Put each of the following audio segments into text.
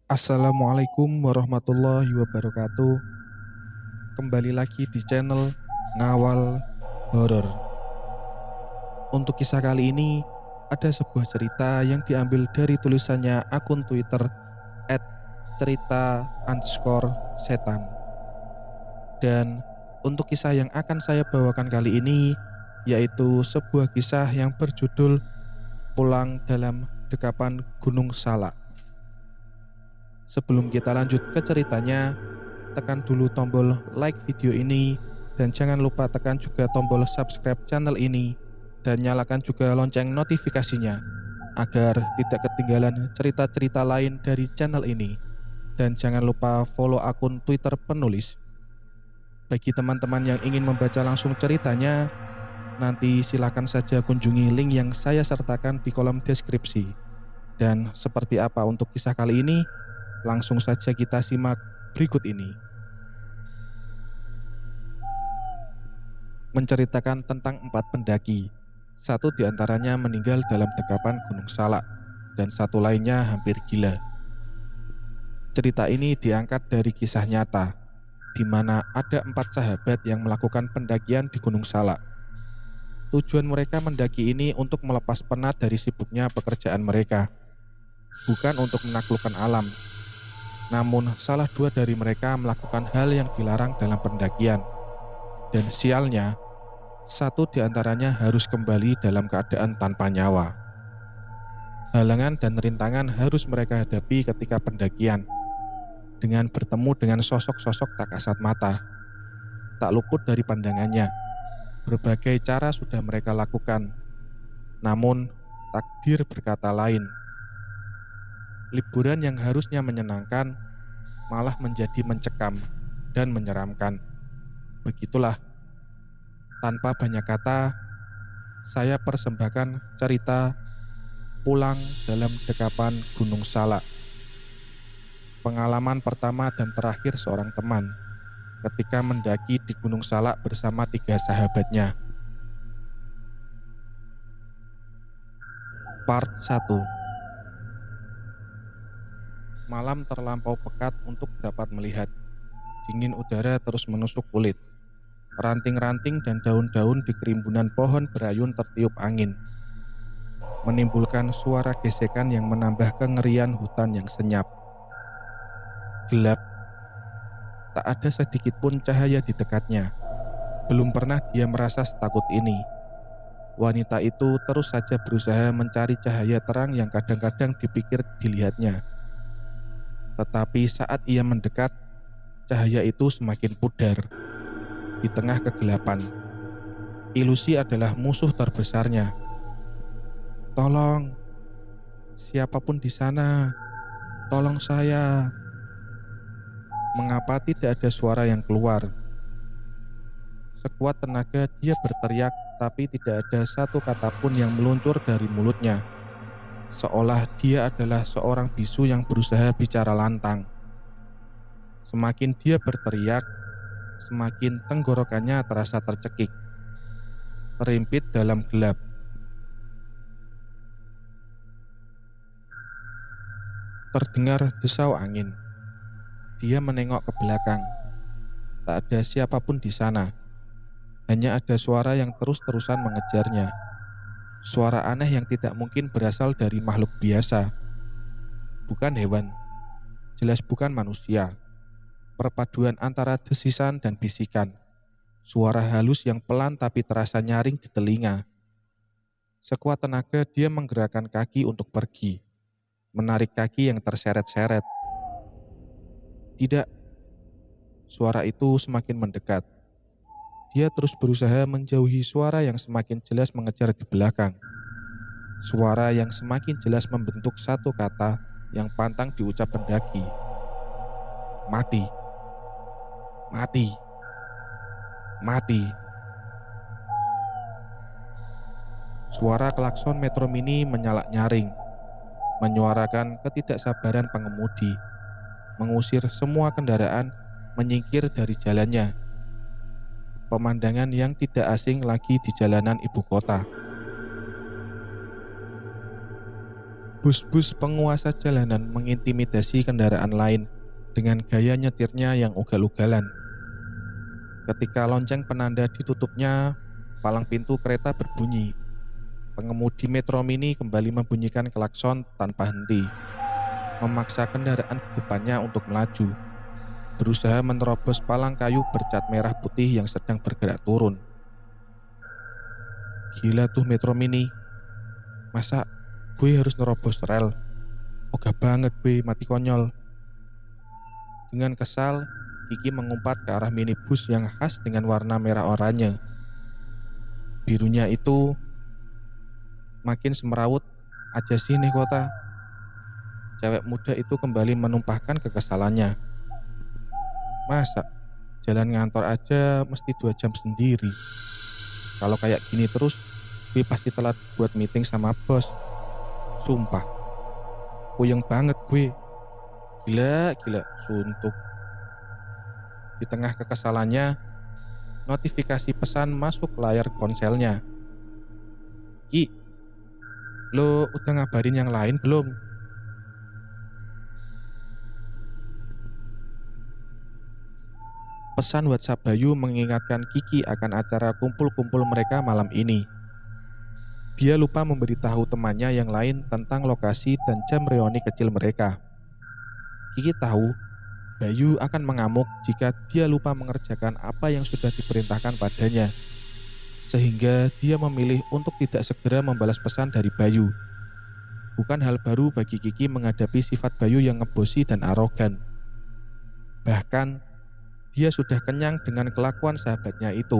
Assalamualaikum warahmatullahi wabarakatuh. Kembali lagi di channel Ngawal Horor. Untuk kisah kali ini ada sebuah cerita yang diambil dari tulisannya akun Twitter @cerita_setan. Dan untuk kisah yang akan saya bawakan kali ini yaitu sebuah kisah yang berjudul Pulang dalam Dekapan Gunung Salak. Sebelum kita lanjut ke ceritanya, tekan dulu tombol like video ini dan jangan lupa tekan juga tombol subscribe channel ini dan nyalakan juga lonceng notifikasinya agar tidak ketinggalan cerita-cerita lain dari channel ini. Dan jangan lupa follow akun Twitter penulis. Bagi teman-teman yang ingin membaca langsung ceritanya, nanti silakan saja kunjungi link yang saya sertakan di kolom deskripsi. Dan seperti apa untuk kisah kali ini? Langsung saja kita simak berikut ini. Menceritakan tentang 4 pendaki. Satu diantaranya meninggal dalam dekapan Gunung Salak dan satu lainnya hampir gila. Cerita ini diangkat dari kisah nyata, di mana ada 4 sahabat yang melakukan pendakian di Gunung Salak. Tujuan mereka mendaki ini untuk melepas penat dari sibuknya pekerjaan mereka, bukan untuk menaklukkan alam. Namun salah 2 dari mereka melakukan hal yang dilarang dalam pendakian. Dan sialnya, satu di antaranya harus kembali dalam keadaan tanpa nyawa. Halangan dan rintangan harus mereka hadapi ketika pendakian, dengan bertemu dengan sosok-sosok tak kasat mata, tak luput dari pandangannya. Berbagai cara sudah mereka lakukan, namun takdir berkata lain. Liburan yang harusnya menyenangkan, malah menjadi mencekam dan menyeramkan. Begitulah, tanpa banyak kata, saya persembahkan cerita Pulang dalam Dekapan Gunung Salak. Pengalaman pertama dan terakhir seorang teman ketika mendaki di Gunung Salak bersama 3 sahabatnya. Part 1. Malam terlampau pekat untuk dapat melihat. Dingin udara terus menusuk kulit. Ranting-ranting dan daun-daun di kerimbunan pohon berayun tertiup angin, menimbulkan suara gesekan yang menambah kengerian hutan yang senyap. Gelap, tak ada sedikit pun cahaya di dekatnya. Belum pernah dia merasa setakut ini. Wanita itu terus saja berusaha mencari cahaya terang yang kadang-kadang dipikir dilihatnya. Tetapi saat ia mendekat, cahaya itu semakin pudar. Di tengah kegelapan, ilusi adalah musuh terbesarnya. Tolong, siapapun di sana, tolong saya. Mengapa tidak ada suara yang keluar? Sekuat tenaga dia berteriak, tapi tidak ada satu kata pun yang meluncur dari mulutnya. Seolah dia adalah seorang bisu yang berusaha bicara lantang. Semakin dia berteriak, semakin tenggorokannya terasa tercekik, terimpit dalam gelap. Terdengar desau angin. Dia menengok ke belakang. Tak ada siapapun di sana. Hanya ada suara yang terus-terusan mengejarnya. Suara aneh yang tidak mungkin berasal dari makhluk biasa. Bukan hewan, jelas bukan manusia. Perpaduan antara desisan dan bisikan. Suara halus yang pelan tapi terasa nyaring di telinga. Sekuat tenaga dia menggerakkan kaki untuk pergi, menarik kaki yang terseret-seret. Tidak, suara itu semakin mendekat. Dia terus berusaha menjauhi suara yang semakin jelas mengejar di belakang. Suara yang semakin jelas membentuk satu kata yang pantang diucap pendaki. Mati. Mati. Mati. Suara klakson metro mini menyalak nyaring, menyuarakan ketidaksabaran pengemudi, mengusir semua kendaraan menyingkir dari jalannya. Pemandangan yang tidak asing lagi di jalanan ibu kota. Bus-bus penguasa jalanan mengintimidasi kendaraan lain dengan gaya nyetirnya yang ugal-ugalan. Ketika lonceng penanda ditutupnya, palang pintu kereta berbunyi. Pengemudi Metro Mini kembali membunyikan klakson tanpa henti, memaksa kendaraan di depannya untuk melaju, berusaha menerobos palang kayu bercat merah putih yang sedang bergerak turun. Gila tuh Metro Mini, masa gue harus nerobos rel? Ogah banget gue, mati konyol. Dengan kesal, Kiki mengumpat ke arah minibus yang khas dengan warna merah oranye. Birunya itu makin semerawut aja sih nih kota. Cewek muda itu kembali menumpahkan kekesalannya. Masa jalan ngantor aja mesti 2 jam sendiri. Kalau kayak gini terus, gue pasti telat buat meeting sama bos. Sumpah, puyeng banget gue. Gila, suntuk. Di tengah kekesalannya, notifikasi pesan masuk layar ponselnya. Ki, lo udah ngabarin yang lain belum? Pesan WhatsApp Bayu mengingatkan Kiki akan acara kumpul-kumpul mereka malam ini. Dia lupa memberitahu temannya yang lain tentang lokasi dan jam reuni kecil mereka. Kiki tahu Bayu akan mengamuk jika dia lupa mengerjakan apa yang sudah diperintahkan padanya, sehingga dia memilih untuk tidak segera membalas pesan dari Bayu. Bukan hal baru bagi Kiki menghadapi sifat Bayu yang ngebosi dan arogan. Bahkan, dia sudah kenyang dengan kelakuan sahabatnya itu.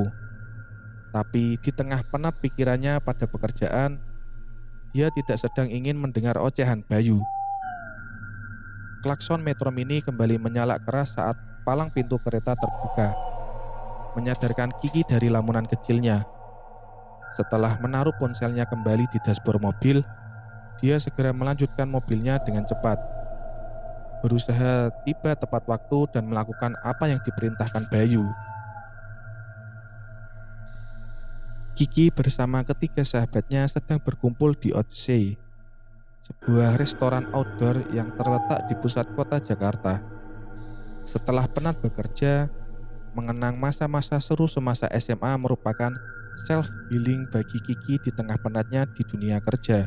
Tapi di tengah penat pikirannya pada pekerjaan, dia tidak sedang ingin mendengar ocehan Bayu. Klakson Metro Mini kembali menyala keras saat palang pintu kereta terbuka, menyadarkan Kiki dari lamunan kecilnya. Setelah menaruh ponselnya kembali di dashboard mobil, dia segera melanjutkan mobilnya dengan cepat, berusaha tiba tepat waktu dan melakukan apa yang diperintahkan Bayu. Kiki bersama ketiga sahabatnya sedang berkumpul di Odyssey, sebuah restoran outdoor yang terletak di pusat kota Jakarta. Setelah penat bekerja, mengenang masa-masa seru semasa SMA merupakan self-healing bagi Kiki di tengah penatnya di dunia kerja.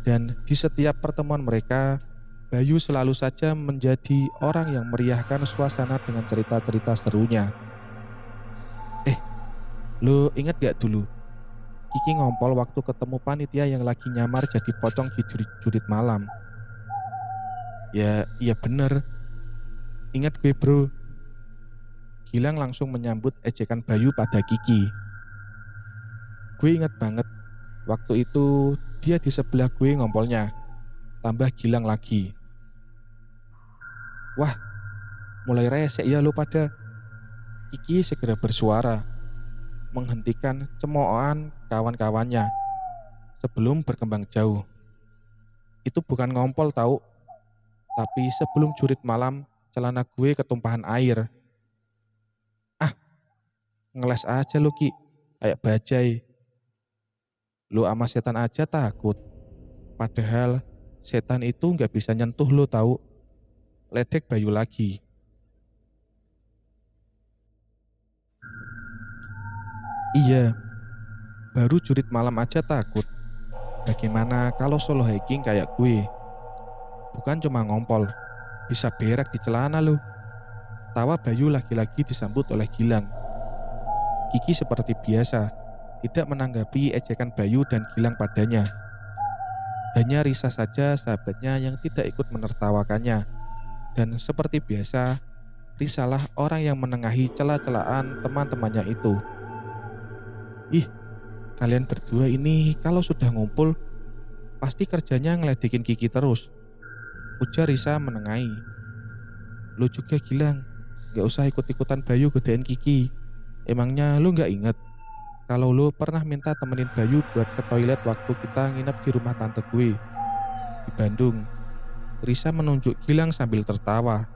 Dan di setiap pertemuan mereka, Bayu selalu saja menjadi orang yang meriahkan suasana dengan cerita-cerita serunya. Lo inget gak dulu? Kiki ngompol waktu ketemu panitia yang lagi nyamar jadi pocong di jurit malam. Ya, iya bener. Ingat gue bro. Gilang langsung menyambut ejekan Bayu pada Kiki. Gue ingat banget, waktu itu dia di sebelah gue ngompolnya. Tambah Gilang lagi. Wah, mulai resek ya lo pada. Kiki segera bersuara, menghentikan cemoohan kawan-kawannya sebelum berkembang jauh. Itu bukan ngompol tahu, tapi sebelum jurit malam, celana gue ketumpahan air. Ah, ngeles aja lo Ki, kayak bajai. Lo ama setan aja takut. Padahal setan itu nggak bisa nyentuh lo tahu. Ledek Bayu lagi. Iya, baru jurit malam aja takut. Bagaimana kalau solo hiking kayak gue? Bukan cuma ngompol, bisa berak di celana lo. Tawa Bayu lagi-lagi disambut oleh Gilang. Kiki seperti biasa, tidak menanggapi ejekan Bayu dan Gilang padanya. Hanya risah saja sahabatnya yang tidak ikut menertawakannya. Dan seperti biasa, risalah orang yang menengahi celah-celahan teman-temannya itu. Ih, kalian berdua ini kalau sudah ngumpul, pasti kerjanya ngeledekin Kiki terus. Ujar Risa menengahi. Lu juga Gilang, gak usah ikut-ikutan Bayu godain Kiki. Emangnya lu gak inget kalau lu pernah minta temenin Bayu buat ke toilet waktu kita nginep di rumah tante gue di Bandung. Risa menunjuk Gilang sambil tertawa.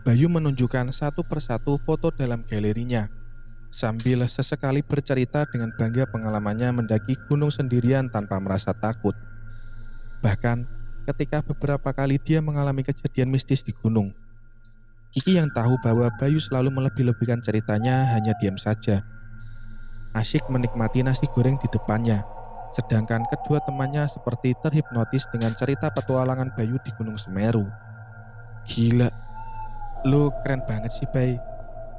Bayu menunjukkan satu persatu foto dalam galerinya, sambil sesekali bercerita dengan bangga pengalamannya mendaki gunung sendirian tanpa merasa takut. Bahkan ketika beberapa kali dia mengalami kejadian mistis di gunung, Kiki yang tahu bahwa Bayu selalu melebih-lebihkan ceritanya hanya diam saja, asyik menikmati nasi goreng di depannya. Sedangkan kedua temannya seperti terhipnotis dengan cerita petualangan Bayu di Gunung Semeru. Gila, lu keren banget sih Bay.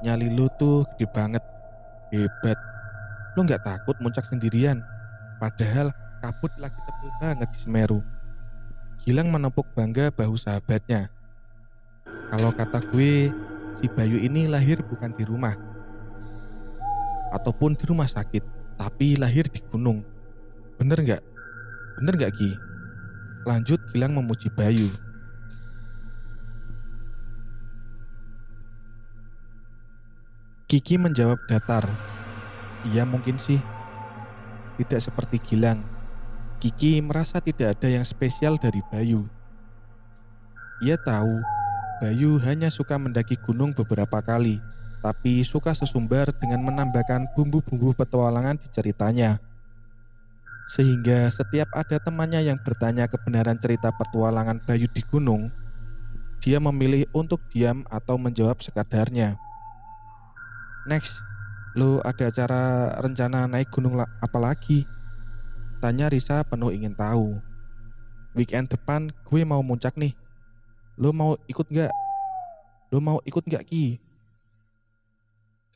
Nyali lu tuh gede banget, hebat. Lu gak takut muncak sendirian? Padahal kabut lagi tebel banget di Semeru. Gilang menepuk bangga bahu sahabatnya. Kalau kata gue, si Bayu ini lahir bukan di rumah ataupun di rumah sakit, tapi lahir di gunung. Bener gak? Bener gak Ki? Lanjut Gilang memuji Bayu. Kiki menjawab datar. Iya mungkin sih. Tidak seperti Gilang. Kiki merasa tidak ada yang spesial dari Bayu. Ia tahu Bayu hanya suka mendaki gunung beberapa kali, tapi suka sesumbar dengan menambahkan bumbu-bumbu petualangan di ceritanya. Sehingga setiap ada temannya yang bertanya kebenaran cerita petualangan Bayu di gunung, dia memilih untuk diam atau menjawab sekadarnya. Next, lo ada acara rencana naik gunung apa lagi? Tanya Risa penuh ingin tahu. Weekend depan gue mau muncak nih. Lo mau ikut gak? Lo mau ikut gak Ki?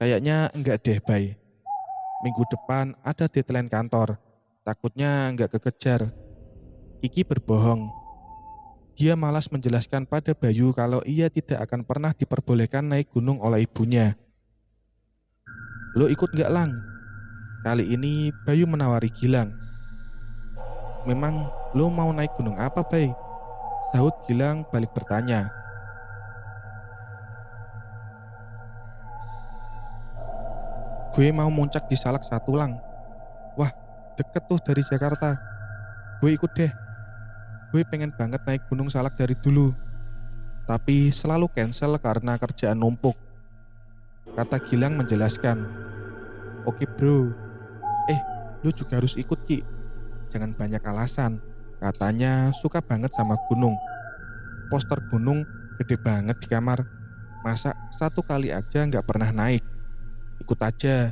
Kayaknya enggak deh Bay. Minggu depan ada deadline kantor. Takutnya enggak kekejar. Kiki berbohong. Dia malas menjelaskan pada Bayu kalau ia tidak akan pernah diperbolehkan naik gunung oleh ibunya. Lo ikut gak Lang? Kali ini Bayu menawari Gilang. Memang lo mau naik gunung apa Bay? Sahut Gilang balik bertanya. Gue mau muncak di Salak 1 Lang. Wah, deket tuh dari Jakarta. Gue ikut deh. Gue pengen banget naik gunung Salak dari dulu. Tapi selalu cancel karena kerjaan numpuk. Kata Gilang menjelaskan. Oke bro. Lu juga harus ikut Ki. Jangan banyak alasan. Katanya suka banget sama gunung. Poster gunung gede banget di kamar. Masa satu kali aja gak pernah naik. Ikut aja.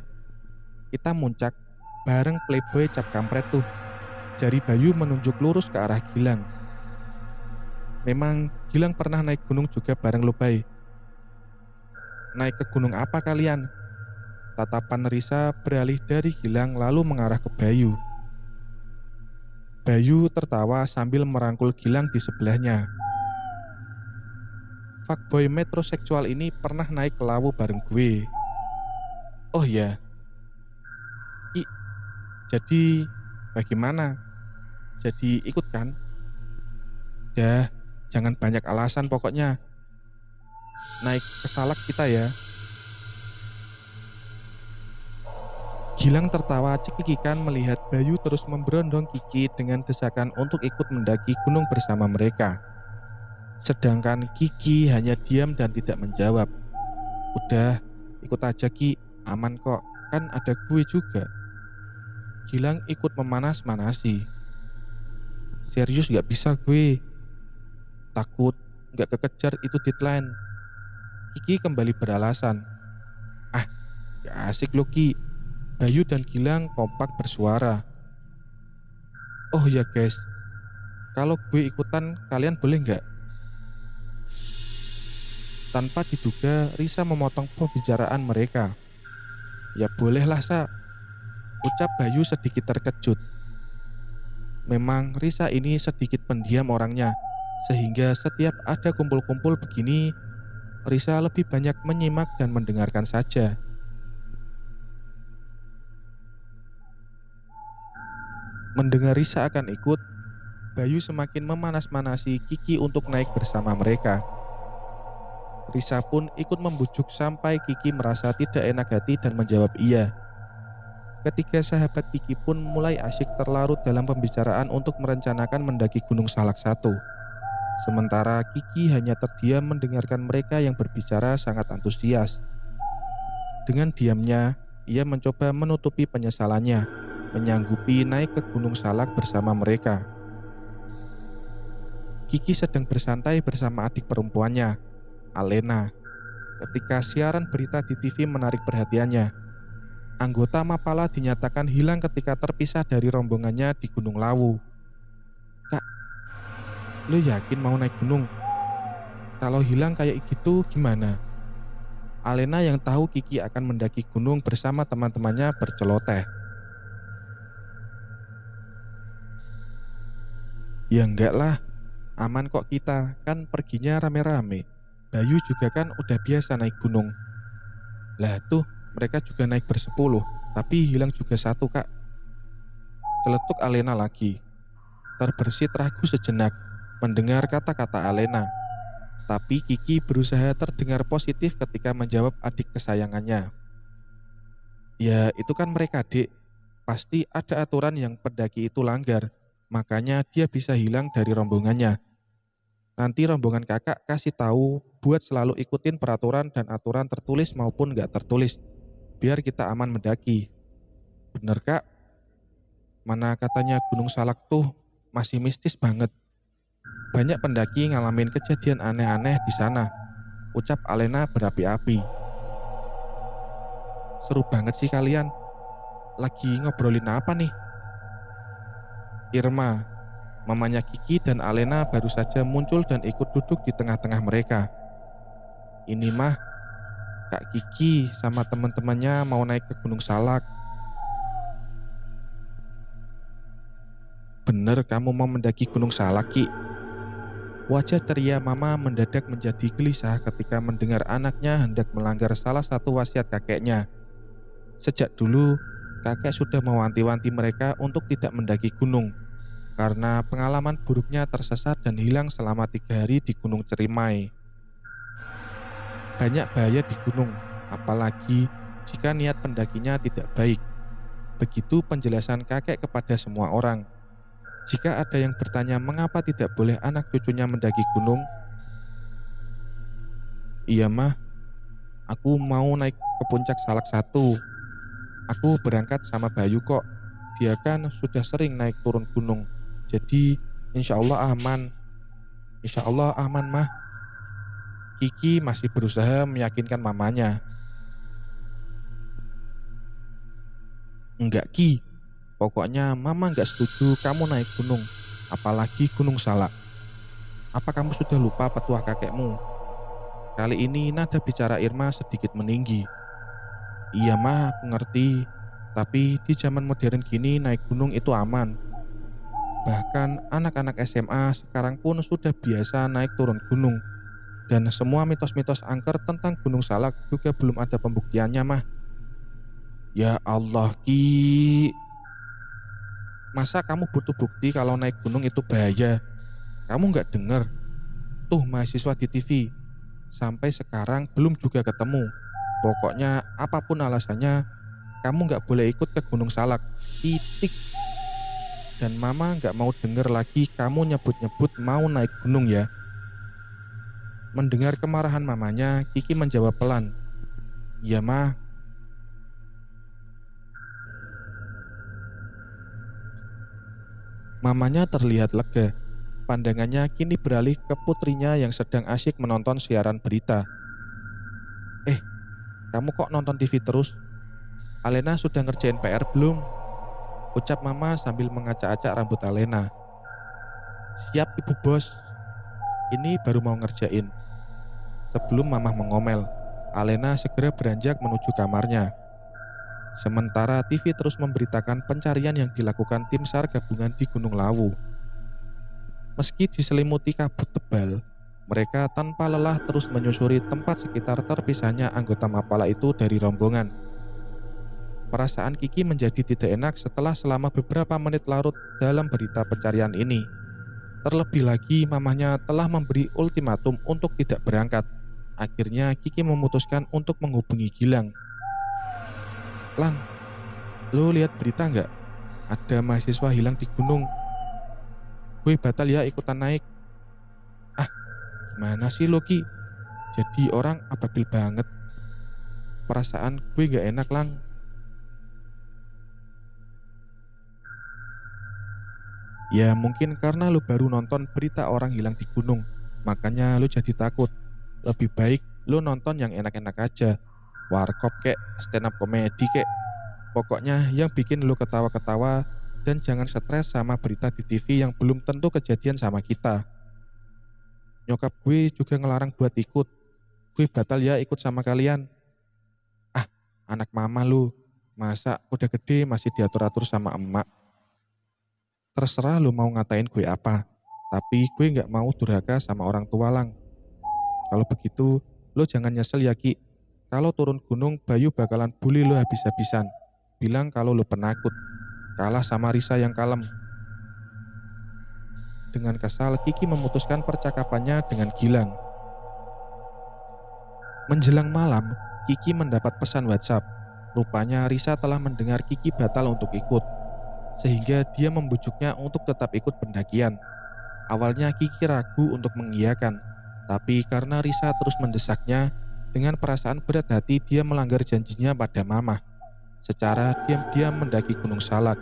Kita muncak bareng playboy cap kampret tuh. Jari Bayu menunjuk lurus ke arah Gilang. Memang Gilang pernah naik gunung juga bareng lo Bay. Naik ke gunung apa kalian? Tatapan Risa beralih dari Gilang lalu mengarah ke Bayu. Bayu tertawa sambil merangkul Gilang di sebelahnya. Fuckboy metroseksual ini pernah naik ke Lawu bareng gue. Oh ya, Ki, jadi bagaimana? Jadi ikut kan? Dah, jangan banyak alasan pokoknya. Naik ke Salak kita ya. Gilang tertawa cekikikan melihat Bayu terus memberondong Kiki dengan desakan untuk ikut mendaki gunung bersama mereka. Sedangkan Kiki hanya diam dan tidak menjawab. Udah, ikut aja Ki, aman kok, kan ada gue juga. Gilang ikut memanas-manasi. Serius gak bisa gue. Takut gak kekejar itu deadline. Kiki kembali beralasan. Ah, gak asik lo Ki. Bayu dan Gilang kompak bersuara. Oh ya guys, kalau gue ikutan kalian boleh gak? Tanpa diduga Risa memotong pembicaraan mereka. Ya bolehlah Sa, ucap Bayu sedikit terkejut. Memang Risa ini sedikit pendiam orangnya, sehingga setiap ada kumpul-kumpul begini, Risa lebih banyak menyimak dan mendengarkan saja. Mendengar Risa akan ikut, Bayu semakin memanas-manasi Kiki untuk naik bersama mereka. Risa pun ikut membujuk sampai Kiki merasa tidak enak hati dan menjawab iya. Ketiga sahabat Kiki pun mulai asyik terlarut dalam pembicaraan untuk merencanakan mendaki Gunung Salak 1. Sementara Kiki hanya terdiam mendengarkan mereka yang berbicara sangat antusias. Dengan diamnya, ia mencoba menutupi penyesalannya, menyanggupi naik ke Gunung Salak bersama mereka. Kiki sedang bersantai bersama adik perempuannya, Alena, ketika siaran berita di TV menarik perhatiannya. Anggota Mapala dinyatakan hilang ketika terpisah dari rombongannya di Gunung Lawu. Kak, lo yakin mau naik gunung? Kalau hilang kayak gitu gimana? Alena yang tahu Kiki akan mendaki gunung bersama teman-temannya berceloteh. Ya enggak lah, aman kok kita, kan perginya rame-rame. Bayu juga kan udah biasa naik gunung. Lah tuh, mereka juga naik bersepuluh, tapi hilang juga satu kak. Celetuk Alena lagi. Terbersit ragu sejenak mendengar kata-kata Alena. Tapi Kiki berusaha terdengar positif ketika menjawab adik kesayangannya. Ya itu kan mereka dek, pasti ada aturan yang pendaki itu langgar, makanya dia bisa hilang dari rombongannya. Nanti rombongan kakak kasih tahu buat selalu ikutin peraturan dan aturan tertulis maupun gak tertulis, biar kita aman mendaki. Bener kak? Mana katanya Gunung Salak tuh masih mistis banget. Banyak pendaki ngalamin kejadian aneh-aneh di sana, ucap Alena berapi-api. Seru banget sih kalian. Lagi ngobrolin apa nih? Irma, mamanya Kiki dan Alena baru saja muncul dan ikut duduk di tengah-tengah mereka. Ini mah, Kak Kiki sama teman-temannya mau naik ke Gunung Salak. Bener kamu mau mendaki Gunung Salak, Ki? Wajah ceria mama mendadak menjadi gelisah ketika mendengar anaknya hendak melanggar salah satu wasiat kakeknya. Sejak dulu, kakek sudah mewanti-wanti mereka untuk tidak mendaki gunung, karena pengalaman buruknya tersesat dan hilang selama 3 hari di Gunung Cerimai. Banyak bahaya di gunung, apalagi jika niat pendakinya tidak baik. Begitu penjelasan kakek kepada semua orang. Jika ada yang bertanya mengapa tidak boleh anak cucunya mendaki gunung, iya mah, aku mau naik ke puncak Salak 1. Aku berangkat sama Bayu kok. Dia kan sudah sering naik turun gunung. Jadi insya Allah aman. Insya Allah aman mah. Kiki masih berusaha meyakinkan mamanya. Enggak Ki, pokoknya mama enggak setuju kamu naik gunung. Apalagi Gunung Salak. Apa kamu sudah lupa petua kakekmu? Kali ini nada bicara Irma sedikit meninggi. Iya mah aku ngerti. Tapi di zaman modern gini naik gunung itu aman. Bahkan anak-anak SMA sekarang pun sudah biasa naik turun gunung. Dan semua mitos-mitos angker tentang Gunung Salak juga belum ada pembuktiannya mah. Ya Allah Ki, masa kamu butuh bukti kalau naik gunung itu bahaya? Kamu gak dengar? Tuh mahasiswa di TV, sampai sekarang belum juga ketemu. Pokoknya apapun alasannya, kamu gak boleh ikut ke Gunung Salak. Titik. Dan mama gak mau denger lagi kamu nyebut-nyebut mau naik gunung ya. Mendengar kemarahan mamanya, Kiki menjawab pelan. Iya ma. Mamanya terlihat lega. Pandangannya kini beralih ke putrinya yang sedang asyik menonton siaran berita. Kamu kok nonton TV terus? Alena sudah ngerjain PR belum? Ucap mama sambil mengacak-acak rambut Alena. Siap ibu bos. Ini baru mau ngerjain. Sebelum mama mengomel, Alena segera beranjak menuju kamarnya. Sementara TV terus memberitakan pencarian yang dilakukan tim SAR gabungan di Gunung Lawu. Meski diselimuti kabut tebal, mereka tanpa lelah terus menyusuri tempat sekitar terpisahnya anggota Mapala itu dari rombongan. Perasaan Kiki menjadi tidak enak setelah selama beberapa menit larut dalam berita pencarian ini. Terlebih lagi mamanya telah memberi ultimatum untuk tidak berangkat. Akhirnya Kiki memutuskan untuk menghubungi Gilang. Lang, lo lihat berita nggak? Ada mahasiswa hilang di gunung. Gue batal ya ikutan naik. Gimana sih lo Ki? Jadi orang ababil banget. Perasaan gue gak enak Lang. Ya mungkin karena lu baru nonton berita orang hilang di gunung, makanya lu jadi takut. Lebih baik lu nonton yang enak-enak aja. Warkop kek, stand up komedi kek. Pokoknya yang bikin lu ketawa-ketawa dan jangan stres sama berita di TV yang belum tentu kejadian sama kita. Nyokap gue juga ngelarang buat ikut. Gue batal ya ikut sama kalian. Ah, anak mama lu. Masa udah gede masih diatur-atur sama emak. Terserah lu mau ngatain gue apa. Tapi gue gak mau durhaka sama orang tua Lang. Kalau begitu, lu jangan nyesel ya Ki. Kalau turun gunung, Bayu bakalan bully lu habis-habisan. Bilang kalau lu penakut. Kalah sama Risa yang kalem. Dengan kesal, Kiki memutuskan percakapannya dengan Gilang. Menjelang malam, Kiki mendapat pesan WhatsApp. Rupanya Risa telah mendengar Kiki batal untuk ikut, sehingga dia membujuknya untuk tetap ikut pendakian. Awalnya Kiki ragu untuk mengiyakan, tapi karena Risa terus mendesaknya, dengan perasaan berat hati dia melanggar janjinya pada Mamah. Secara diam-diam mendaki Gunung Salak.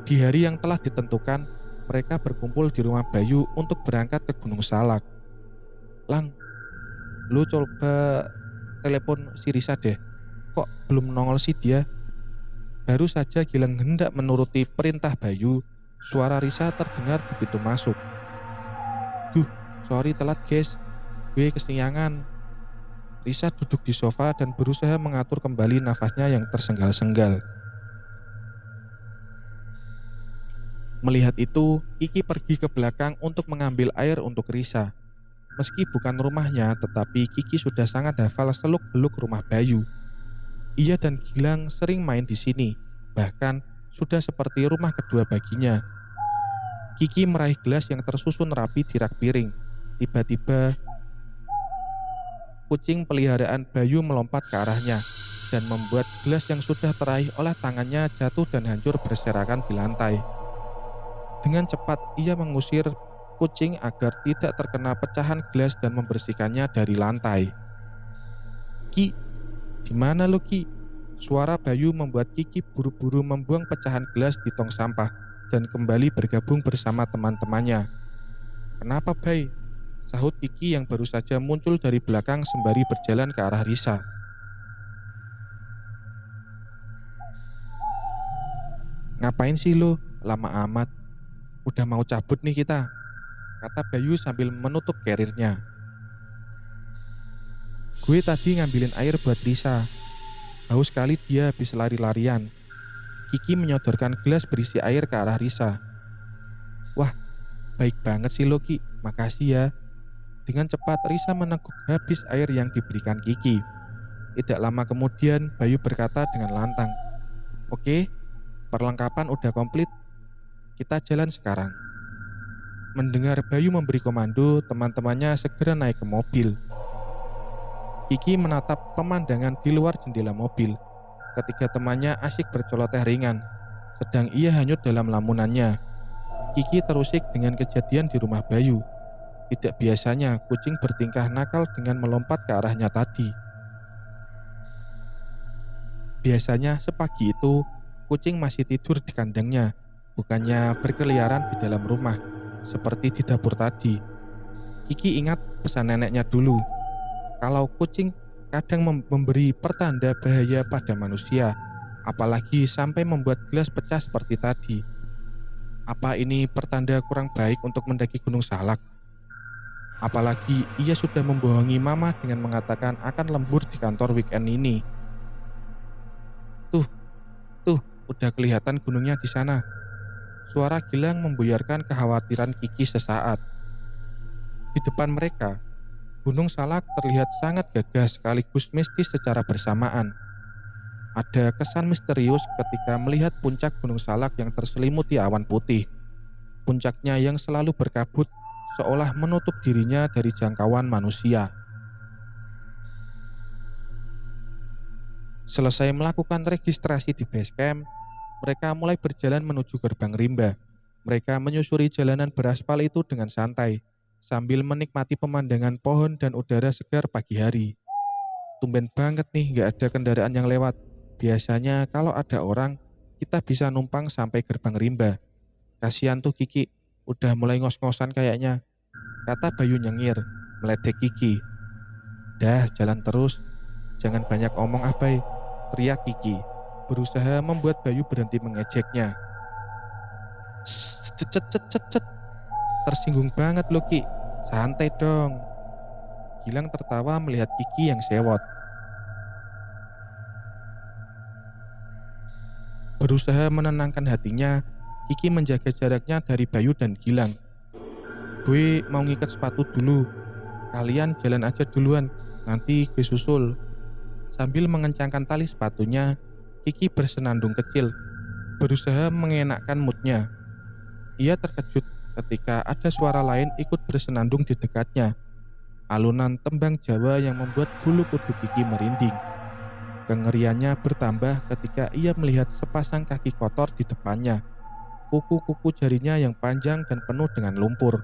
Di hari yang telah ditentukan, mereka berkumpul di rumah Bayu untuk berangkat ke Gunung Salak. Lang, lu coba telepon si Risa deh. Kok belum nongol sih dia? Baru saja Gilang hendak menuruti perintah Bayu, suara Risa terdengar di pintu masuk. Duh, sorry telat guys, gue kesiangan. Risa duduk di sofa dan berusaha mengatur kembali nafasnya yang tersenggal-senggal. Melihat itu, Kiki pergi ke belakang untuk mengambil air untuk Risa. Meski bukan rumahnya, tetapi Kiki sudah sangat hafal seluk-beluk rumah Bayu. Ia dan Gilang sering main di sini, bahkan sudah seperti rumah kedua baginya. Kiki meraih gelas yang tersusun rapi di rak piring. Tiba-tiba, kucing peliharaan Bayu melompat ke arahnya dan membuat gelas yang sudah teraih oleh tangannya jatuh dan hancur berserakan di lantai. Dengan cepat ia mengusir kucing agar tidak terkena pecahan gelas dan membersihkannya dari lantai. Ki, di mana lo Ki? Suara Bayu membuat Kiki buru-buru membuang pecahan gelas di tong sampah dan kembali bergabung bersama teman-temannya. Kenapa Bay? Sahut Kiki yang baru saja muncul dari belakang sembari berjalan ke arah Risa. Ngapain sih lo? Lama amat. Udah mau cabut nih kita, kata Bayu sambil menutup karirnya. Gue tadi ngambilin air buat Risa. Haus sekali dia habis lari-larian. Kiki menyodorkan gelas berisi air ke arah Risa. Wah, baik banget sih lo Ki, makasih ya. Dengan cepat Risa meneguk habis air yang diberikan Kiki. Tidak lama kemudian Bayu berkata dengan lantang, Oke, perlengkapan udah komplit. Kita jalan sekarang. Mendengar Bayu memberi komando, teman-temannya segera naik ke mobil. Kiki menatap pemandangan di luar jendela mobil. Ketiga temannya asyik berceloteh ringan, sedang ia hanyut dalam lamunannya. Kiki terusik dengan kejadian di rumah Bayu. Tidak biasanya kucing bertingkah nakal dengan melompat ke arahnya tadi. Biasanya sepagi itu, kucing masih tidur di kandangnya, bukannya berkeliaran di dalam rumah, seperti di dapur tadi. Kiki ingat pesan neneknya dulu. Kalau kucing kadang memberi pertanda bahaya pada manusia, apalagi sampai membuat gelas pecah seperti tadi. Apa ini pertanda kurang baik untuk mendaki Gunung Salak? Apalagi ia sudah membohongi Mama dengan mengatakan akan lembur di kantor weekend ini. Tuh, udah kelihatan gunungnya di sana. Suara Gilang membuyarkan kekhawatiran Kiki sesaat. Di depan mereka, Gunung Salak terlihat sangat gagah sekaligus mistis secara bersamaan. Ada kesan misterius ketika melihat puncak Gunung Salak yang terselimuti awan putih. Puncaknya yang selalu berkabut seolah menutup dirinya dari jangkauan manusia. Selesai melakukan registrasi di base camp, mereka mulai berjalan menuju gerbang rimba. Mereka menyusuri jalanan beraspal itu dengan santai. sambil menikmati pemandangan pohon dan udara segar pagi hari. Tumben banget nih nggak ada kendaraan yang lewat. Biasanya kalau ada orang, kita bisa numpang sampai gerbang rimba. Kasihan tuh Kiki, udah mulai ngos-ngosan kayaknya, kata Bayu nyengir, meledek Kiki. Dah, jalan terus, jangan banyak omong abai, teriak Kiki, berusaha membuat Bayu berhenti mengejeknya. Cet, cet, cet, cet, cet. Tersinggung banget lo Ki, santai dong. Gilang tertawa melihat Kiki yang sewot. Berusaha menenangkan hatinya, Kiki menjaga jaraknya dari Bayu dan Gilang. Gue mau ngikat sepatu dulu, kalian jalan aja duluan, nanti gue susul. Sambil mengencangkan tali sepatunya, Kiki bersenandung kecil, berusaha mengenakkan moodnya. Ia terkejut ketika ada suara lain ikut bersenandung di dekatnya. Alunan tembang Jawa yang membuat bulu kuduk Kiki merinding. Kengeriannya bertambah ketika ia melihat sepasang kaki kotor di depannya. Kuku-kuku jarinya yang panjang dan penuh dengan lumpur.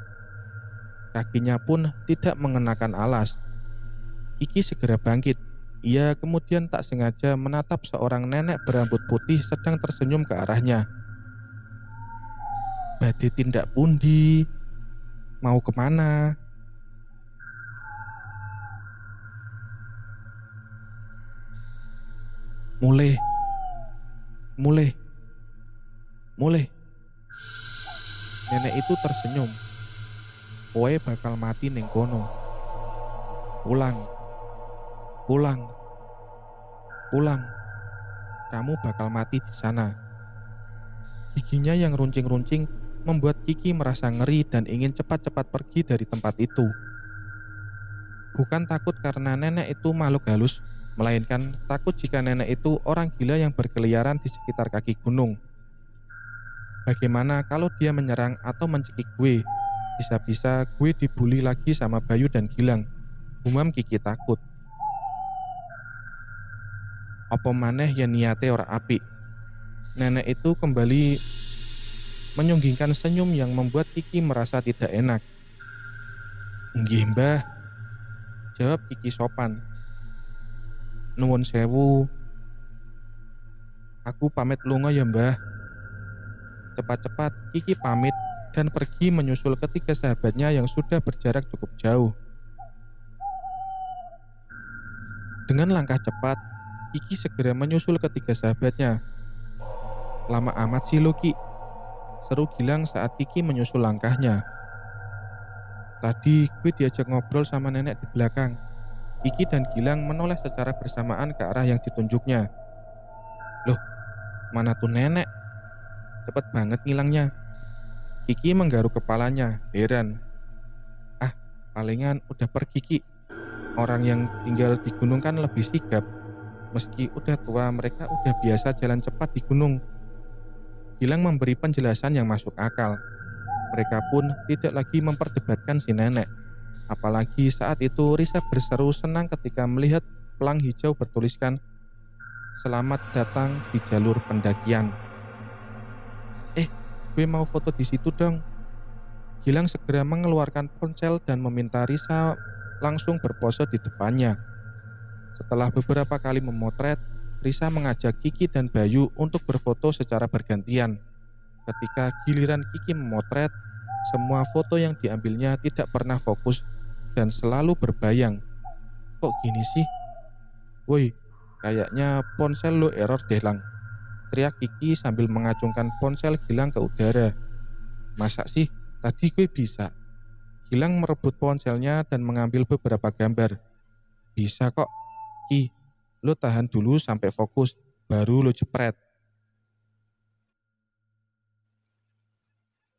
Kakinya pun tidak mengenakan alas. Kiki segera bangkit. Ia kemudian tak sengaja menatap seorang nenek berambut putih sedang tersenyum ke arahnya. Badhe tindak pundi? Mau kemana? Mulih, mulih, mulih. Nenek itu tersenyum. Kowe bakal mati ning kono. Pulang, pulang, pulang. Kamu bakal mati di sana. Giginya yang runcing-runcing membuat Kiki merasa ngeri dan ingin cepat-cepat pergi dari tempat itu. Bukan takut karena nenek itu makhluk halus, melainkan takut jika nenek itu orang gila yang berkeliaran di sekitar kaki gunung. Bagaimana kalau dia menyerang atau mencekik gue? Bisa-bisa gue dibully lagi sama Bayu dan Gilang. Gumam Kiki takut. Apa maneh ya niate ora apik. Nenek itu kembali menyunggingkan senyum yang membuat Kiki merasa tidak enak. Nggih mbah, jawab Kiki sopan. Nuwun sewu. Aku pamit lunga ya mbah. Cepat-cepat Kiki pamit dan pergi menyusul ketiga sahabatnya yang sudah berjarak cukup jauh. Dengan langkah cepat, Kiki segera menyusul ketiga sahabatnya. Lama amat sih lo Ki, seru Gilang saat Kiki menyusul langkahnya. Tadi gue diajak ngobrol sama nenek di belakang. Kiki dan Gilang menoleh secara bersamaan ke arah yang ditunjuknya. Loh, mana tuh nenek? Cepet banget ngilangnya. Kiki menggaruk kepalanya, heran. Ah, palingan udah pergi Ki. Orang yang tinggal di gunung kan lebih sigap. Meski udah tua, mereka udah biasa jalan cepat di gunung. Gilang memberi penjelasan yang masuk akal. Mereka pun tidak lagi memperdebatkan si nenek. Apalagi saat itu Risa berseru senang ketika melihat pelang hijau bertuliskan "Selamat datang di jalur pendakian." Gue mau foto di situ dong. Gilang segera mengeluarkan ponsel dan meminta Risa langsung berpose di depannya. Setelah beberapa kali memotret, Risa mengajak Kiki dan Bayu untuk berfoto secara bergantian. Ketika giliran Kiki memotret, semua foto yang diambilnya tidak pernah fokus dan selalu berbayang. Kok gini sih? Woi, kayaknya ponsel lo error deh Lang. Teriak Kiki sambil mengacungkan ponsel Gilang ke udara. Masa sih? Tadi gue bisa. Gilang merebut ponselnya dan mengambil beberapa gambar. Bisa kok. Ki, lo tahan dulu sampai fokus, baru lo jepret.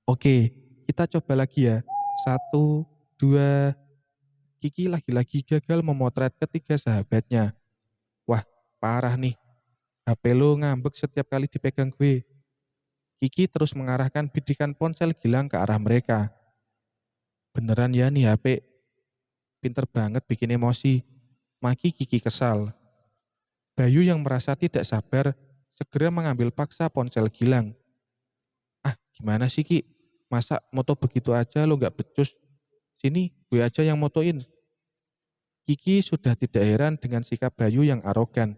Oke, kita coba lagi ya. 1, 2. Kiki lagi-lagi gagal memotret ketiga sahabatnya. Wah, parah nih. HP lo ngambek setiap kali dipegang gue. Kiki terus mengarahkan bidikan ponsel Gilang ke arah mereka. Beneran ya nih HP? Pinter banget bikin emosi. Maki Kiki kesal. Bayu yang merasa tidak sabar segera mengambil paksa ponsel Gilang. Ah, gimana sih Ki? Masa moto begitu aja lo gak becus? Sini, gue aja yang motoin. Kiki sudah tidak heran dengan sikap Bayu yang arogan.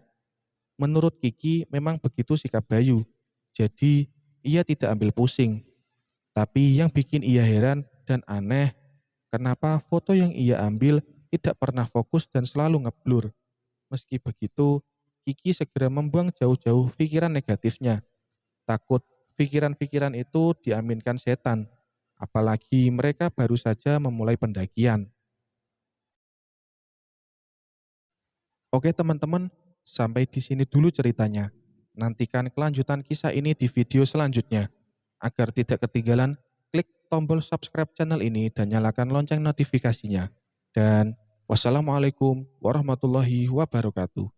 Menurut Kiki memang begitu sikap Bayu. Jadi ia tidak ambil pusing. Tapi yang bikin ia heran dan aneh, kenapa foto yang ia ambil tidak pernah fokus dan selalu ngeblur. Meski begitu, Kiki segera membuang jauh-jauh pikiran negatifnya. Takut pikiran-pikiran itu diaminkan setan. Apalagi mereka baru saja memulai pendakian. Oke teman-teman, sampai di sini dulu ceritanya. Nantikan kelanjutan kisah ini di video selanjutnya. Agar tidak ketinggalan, klik tombol subscribe channel ini dan nyalakan lonceng notifikasinya. Dan wassalamualaikum warahmatullahi wabarakatuh.